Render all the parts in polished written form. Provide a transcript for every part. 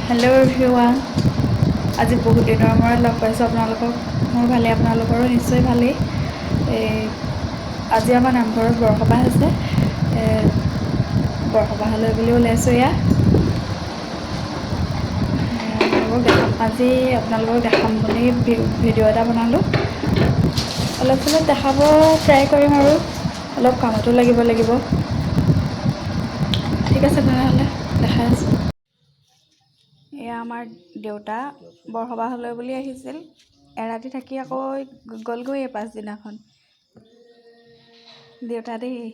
Hello' everyone আজি বহুত দিনৰ মূৰত লগ পাইছোঁ আপোনালোকক মোৰ ভালেই আপোনালোকৰো নিশ্চয় ভালেই আজি আমাৰ নামঘৰত বৰসবাহ আছে বৰসবাহলৈ বুলি ওলাইছোঁ আজি আপোনালোকক দেখাম বুলি ভিডিঅ' এটা বনালোঁ অলপ চলপ দেখাব ট্ৰাই কৰিম আৰু অলপ কামতো লাগিব ঠিক আছে তেনেহ'লে দেখাই আছোঁ এয়া আমাৰ দেউতা বৰসবাহলৈ বুলি আহিছিল এৰাতি থাকি আকৌ গ'লগৈ পাছদিনাখন দেউতা দেই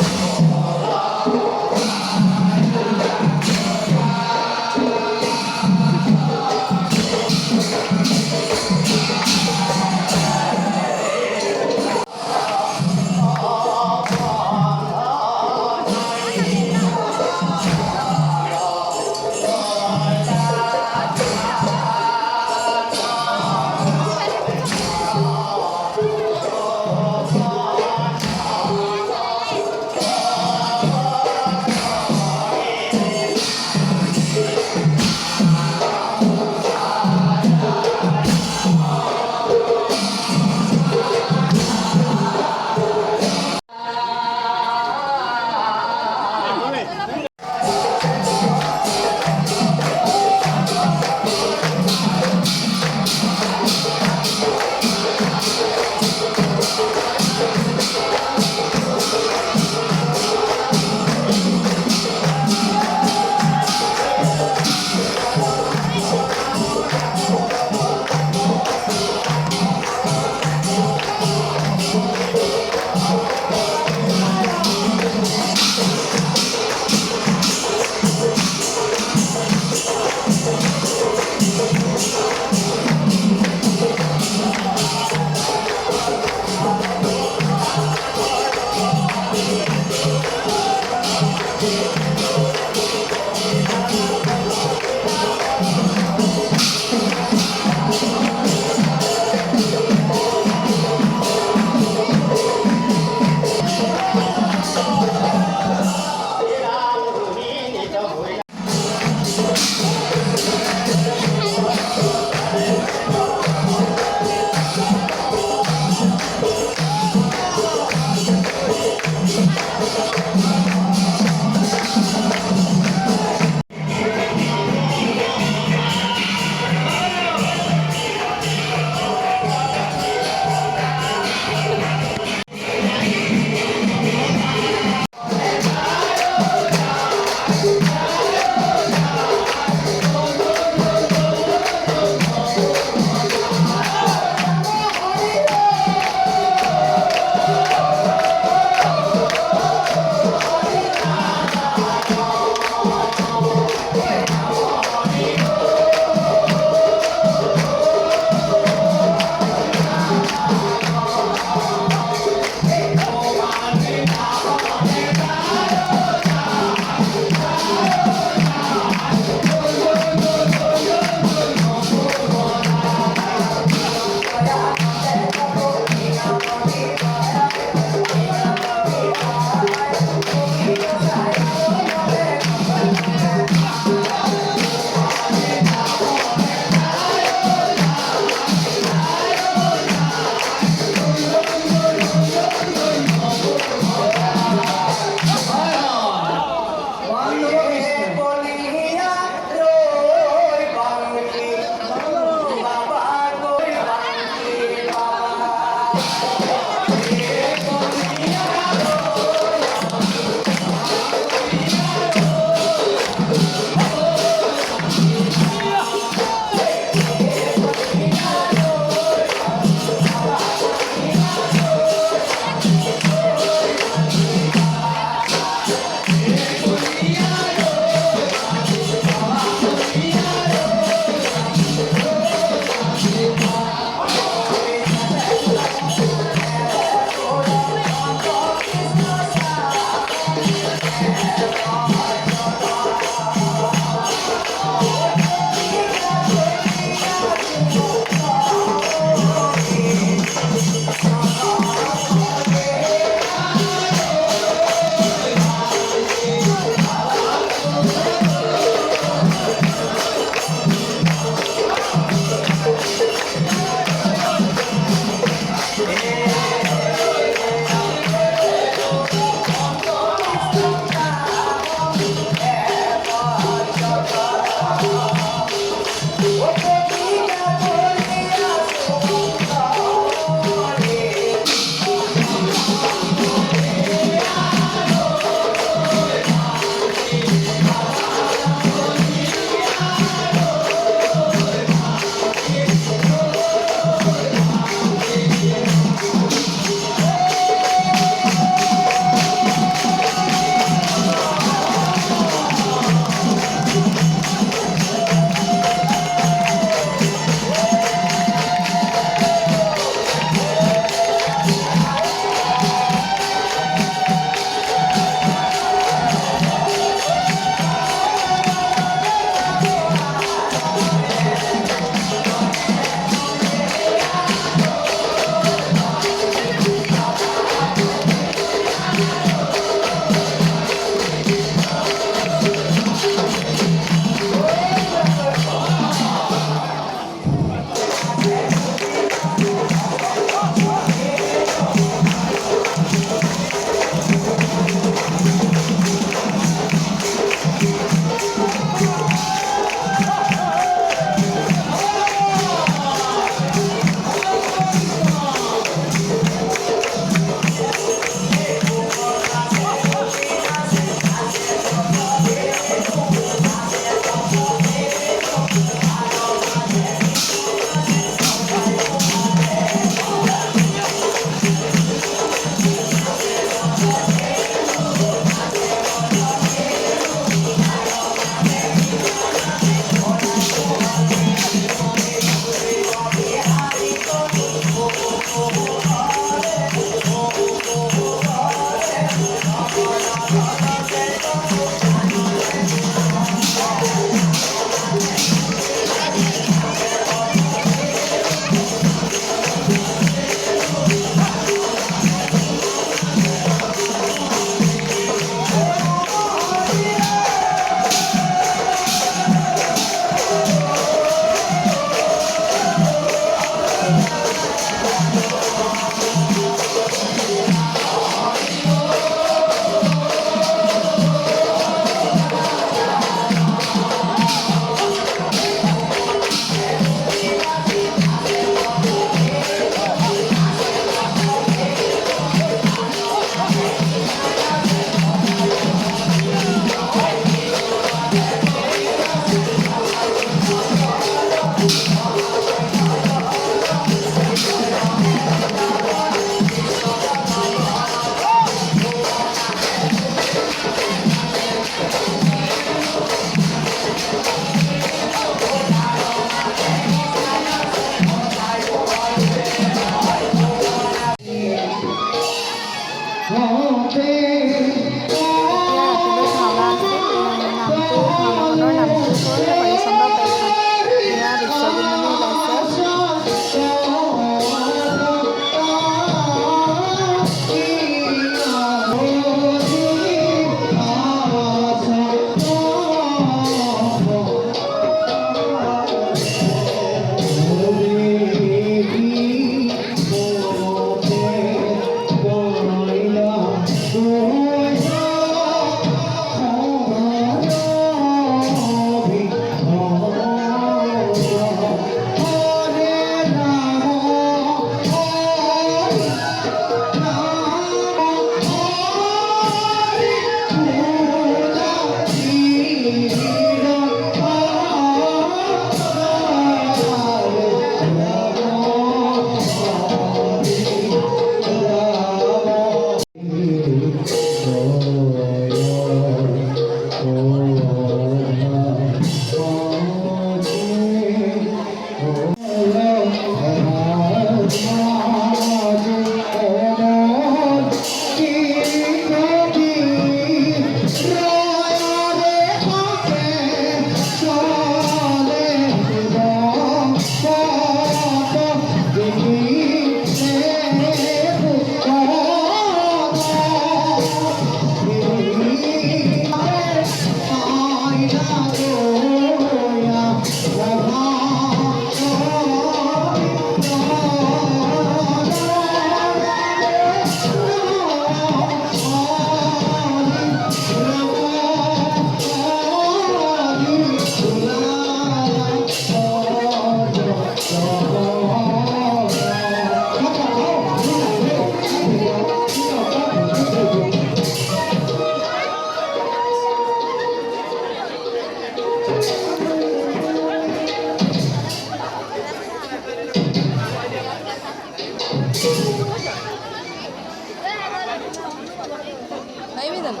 জানো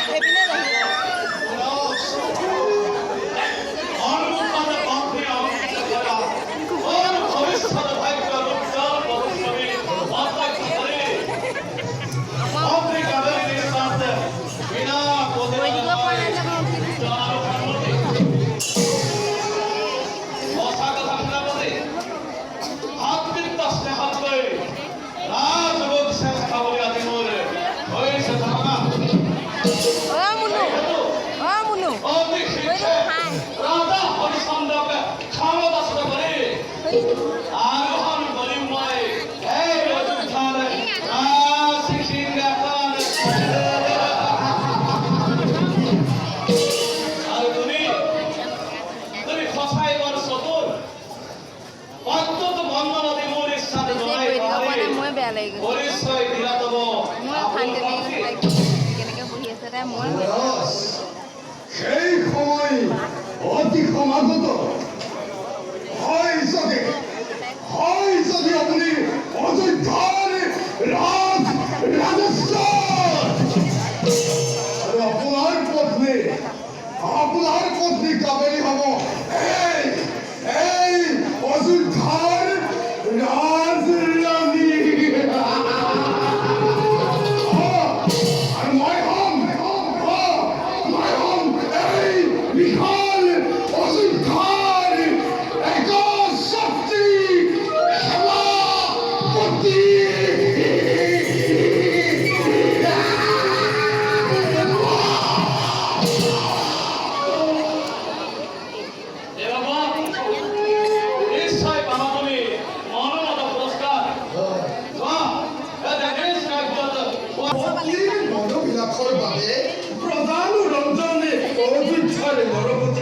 এইপিনে সেই সময় অতি সমাগত হয় যদি আপুনি অযোধ্যাৰ ৰাজেশ্বৰ আৰু আপোনাৰ পত্নী কাবেৰী হ'ব এই অযোধ্যাৰ ৰাজৰাণী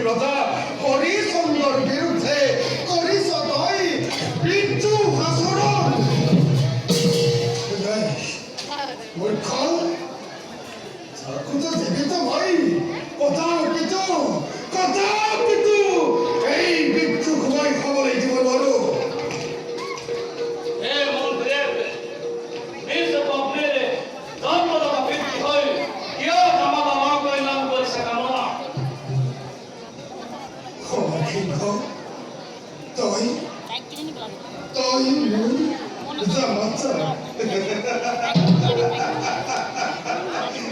ৰজা হৰিচন্দ্ৰৰ বিৰুদ্ধে কৰিছ তই মৃত্যু ভাষণ মূৰ্খ জীৱিত ভাই কথা পিতু এই মৃত্যু ঘুমাই খাবলৈ দিব নোৱাৰো তই মোৰ জামাতা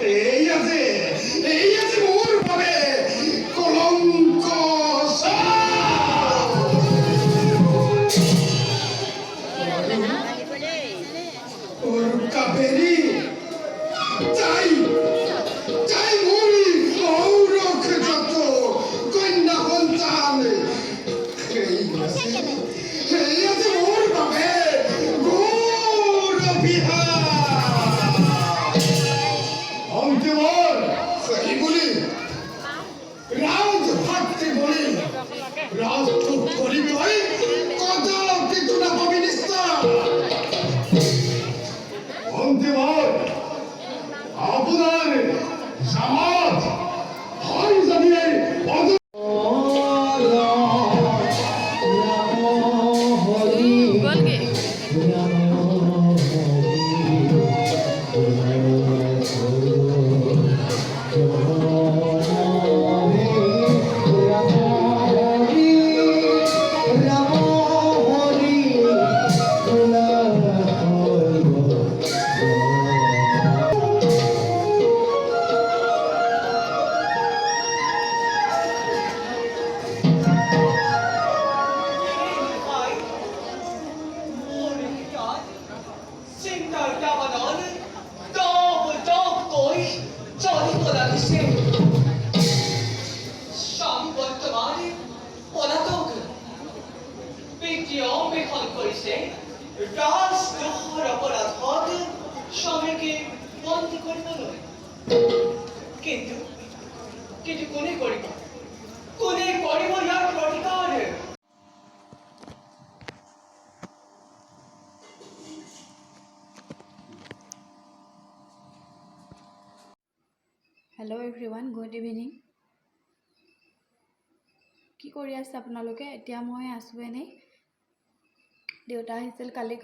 এই আছে মোৰ বাবে কলংক কাবেৰী তাই মোৰ ঔৰক্ষিত কন্যা সন্তান আপোনাৰ সমাজ হয় জানিয়ে রাজদ্রোহের অপরাধ স্বামীকে বন্দী করিব নয় কিন্তু কিন্তু কোনে করিব ইয়ার প্রতিকার হেল্ল' এভৰিৱান গুড ইভিনিং কি কৰি আছে আপোনালোকে এতিয়া মই আছোঁ এনেই দেউতা আহিছিল কালি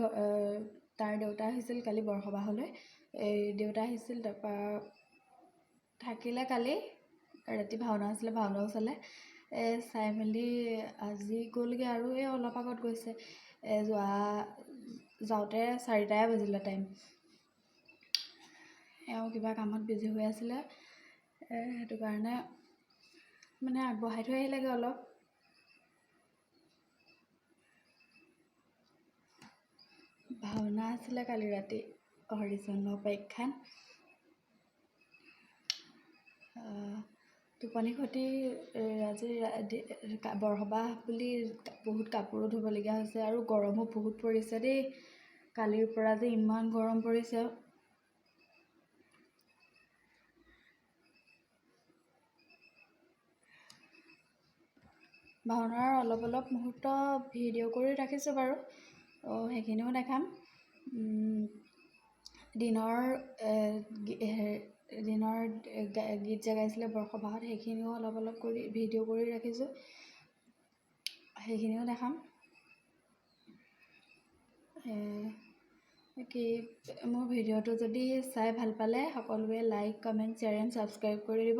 তাৰ দেউতা আহিছিল কালি বৰসবাহলৈ এই দেউতা আহিছিল, তাৰপৰা থাকিলে কালি ৰাতি ভাওনা আছিলে, ভাওনাও চালে। চাই মেলি আজি গ'লগৈ আৰু এই অলপ আগত গৈছে। যাওঁতে 4টাই বাজিলে টাইম। এওঁ কিবা কামত বিজি হৈ আছিলে, সেইটো কাৰণে মানে আগবঢ়াই থৈ আহিলেগৈ অলপ। ভাওনা আছিলে কালি ৰাতি, হৰিচন্দ্ৰ উপাখ্যান। টোপনি ক্ষতি, আজি বৰসবাহ বুলি বহুত কাপোৰো ধুবলগীয়া হৈছে আৰু গৰমো বহুত পৰিছে দেই। কালিৰ পৰা যে ইমান গৰম পৰিছে। ভাওনাৰ অলপ মুহূৰ্ত ভিডিঅ' কৰি ৰাখিছোঁ বাৰু, সেইখিনিও দেখাম। দিনৰ গীত যে গাইছিলে বৰসবাহত, সেইখিনিও অলপ কৰি ভিডিঅ' কৰি ৰাখিছোঁ, সেইখিনিও দেখাম। মোৰ ভিডিঅ'টো যদি চাই ভাল পালে সকলোৱে like, comment, share and subscribe কৰি দিব।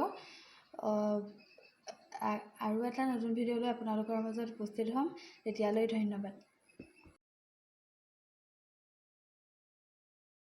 আৰু এটা নতুন ভিডিঅ' লৈ আপোনালোকৰ মাজত উপস্থিত হ'ম। তেতিয়ালৈ ধন্যবাদ।